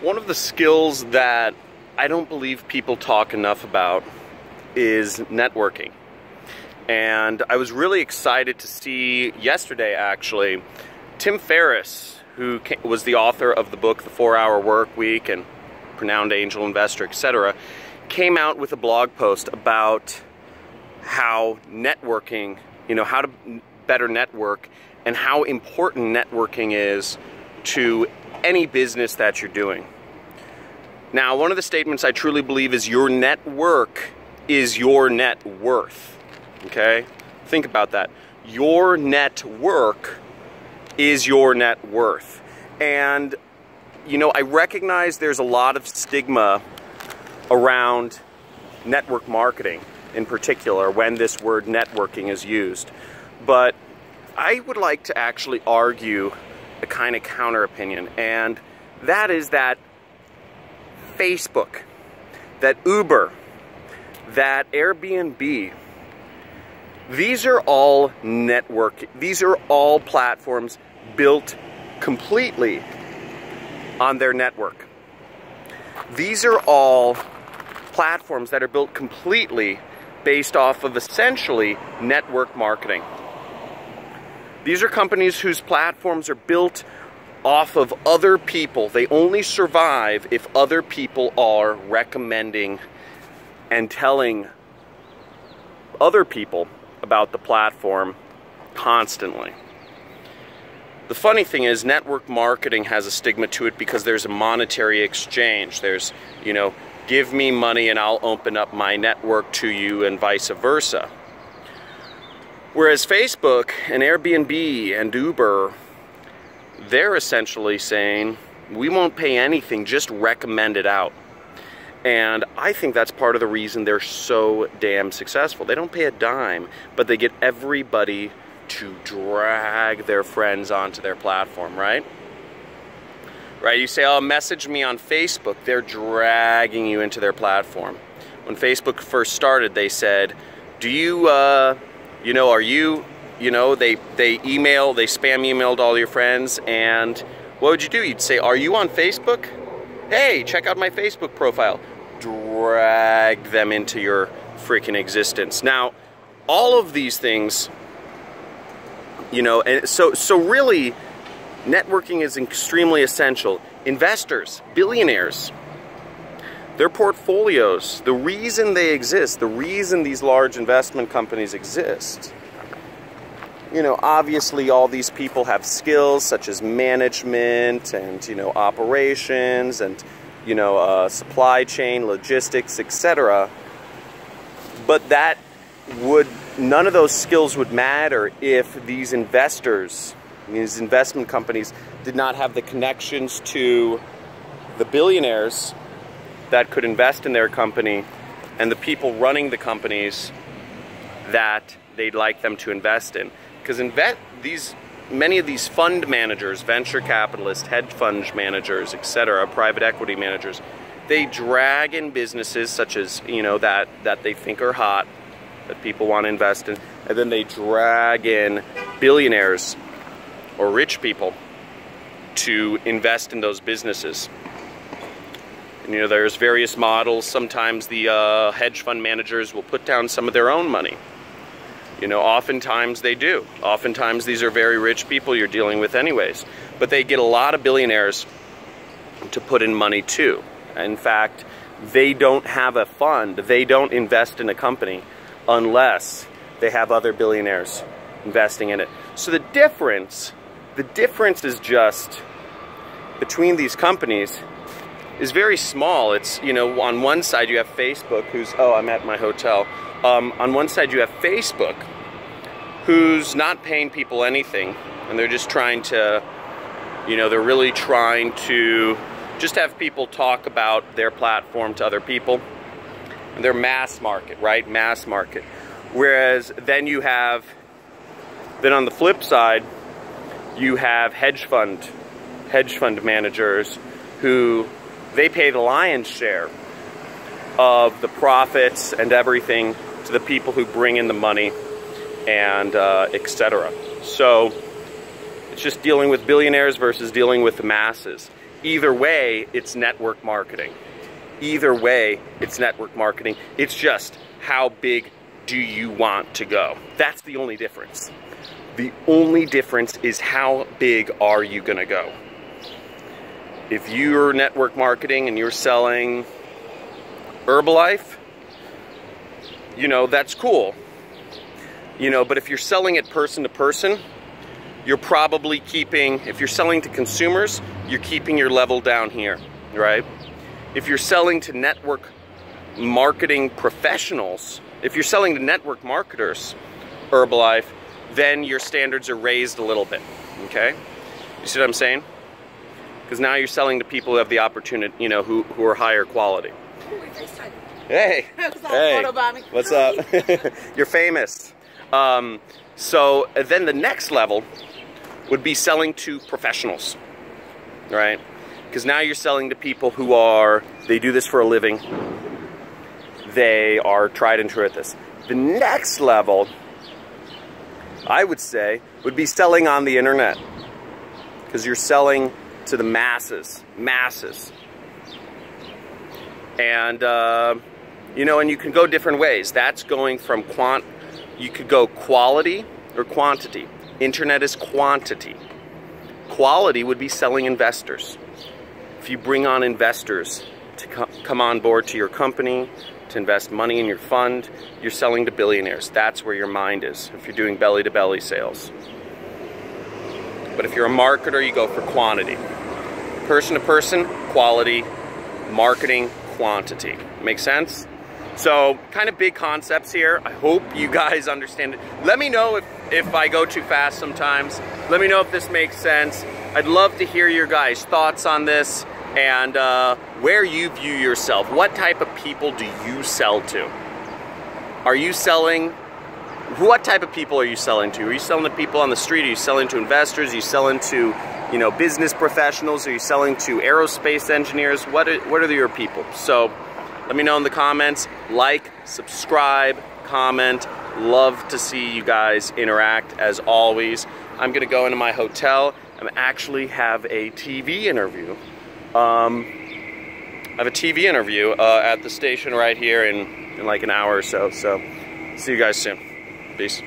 One of the skills that I don't believe people talk enough about is networking. And I was really excited to see yesterday, actually, Tim Ferriss, who was the author of the book The 4-Hour Work Week and Renowned Angel Investor, etc., came out with a blog post about how networking, how to better network and how important networking is to any business that you're doing. Now, one of the statements I truly believe is your network is your net worth. Okay? Think about that. Your network is your net worth. And, I recognize there's a lot of stigma around network marketing in particular when this word networking is used. But I would like to actually argue a kind of counter opinion, and that is that Facebook, that Uber, that Airbnb, these are all these are all platforms built completely on their network. These are all platforms that are built completely based off of essentially network marketing. These are companies whose platforms are built off of other people. They only survive if other people are recommending and telling other people about the platform constantly. The funny thing is, network marketing has a stigma to it because there's a monetary exchange. There's, give me money and I'll open up my network to you and vice versa. Whereas Facebook and Airbnb and Uber, they're essentially saying, we won't pay anything, just recommend it out. And I think that's part of the reason they're so damn successful. They don't pay a dime, but they get everybody to drag their friends onto their platform, right? Right, you say, oh, message me on Facebook. They're dragging you into their platform. When Facebook first started, they said, do you, are you, they spam emailed all your friends, and what would you do? You'd say, are you on Facebook? Hey, check out my Facebook profile. Drag them into your freaking existence. Now, all of these things, and so really, networking is extremely essential. Investors, billionaires, their portfolios, the reason they exist, the reason these large investment companies exist, obviously all these people have skills such as management and, operations and, supply chain, logistics, etc. But none of those skills would matter if these investors, these investment companies, did not have the connections to the billionaires that could invest in their company and the people running the companies that they'd like them to invest in. Because many of these fund managers, venture capitalists, hedge fund managers, etc., private equity managers, they drag in businesses such as, that they think are hot, that people want to invest in, and then they drag in billionaires or rich people to invest in those businesses. And, there's various models. Sometimes the hedge fund managers will put down some of their own money. Oftentimes they do. Oftentimes these are very rich people you're dealing with anyways. But they get a lot of billionaires to put in money too. In fact, they don't have a fund. They don't invest in a company unless they have other billionaires investing in it. So the difference is just between these companies is very small. It's, on one side you have Facebook, I'm at my hotel. On one side you have Facebook, who's not paying people anything, and they're just trying to, they're really trying to just have people talk about their platform to other people. And they're mass market, right? Mass market. Whereas then on the flip side, you have hedge fund managers who they pay the lion's share of the profits and everything to the people who bring in the money and etc. So it's just dealing with billionaires versus dealing with the masses. Either way, it's network marketing. Either way, it's network marketing. It's just how big do you want to go? That's the only difference. The only difference is how big are you gonna go? If you're network marketing and you're selling Herbalife, you know, that's cool. You know, but if you're selling it person to person, you're probably keeping, if you're selling to consumers, you're keeping your level down here, right? If you're selling to network marketing professionals, if you're selling to network marketers, Herbalife, then your standards are raised a little bit, okay? You see what I'm saying? Because now you're selling to people who have the opportunity, you know, who are higher quality. Hey, hey, what's up? You're famous. So then the next level would be selling to professionals, right? Because now you're selling to people who are, they do this for a living. They are tried and true at this. The next level, I would say, would be selling on the internet. Because you're selling to the masses. And, you know, and you can go different ways. That's going from you could go quality or quantity. Internet is quantity. Quality would be selling investors. If you bring on investors to come on board to your company, to invest money in your fund, you're selling to billionaires. That's where your mind is, if you're doing belly-to-belly sales. But if you're a marketer, you go for quantity. Person to person, quality. Marketing, quantity. Make sense? So, kind of big concepts here. I hope you guys understand it. Let me know if I go too fast sometimes. Let me know if this makes sense. I'd love to hear your guys' thoughts on this and where you view yourself. What type of people do you sell to? Are you selling, what type of people are you selling to? Are you selling to people on the street? Are you selling to investors? Are you selling to, you know, business professionals? Are you selling to aerospace engineers? What are your people? So let me know in the comments. Like, subscribe, comment. Love to see you guys interact as always. I'm gonna go into my hotel and actually have a TV interview. I have a TV interview at the station right here in like an hour or so. So see you guys soon. Peace.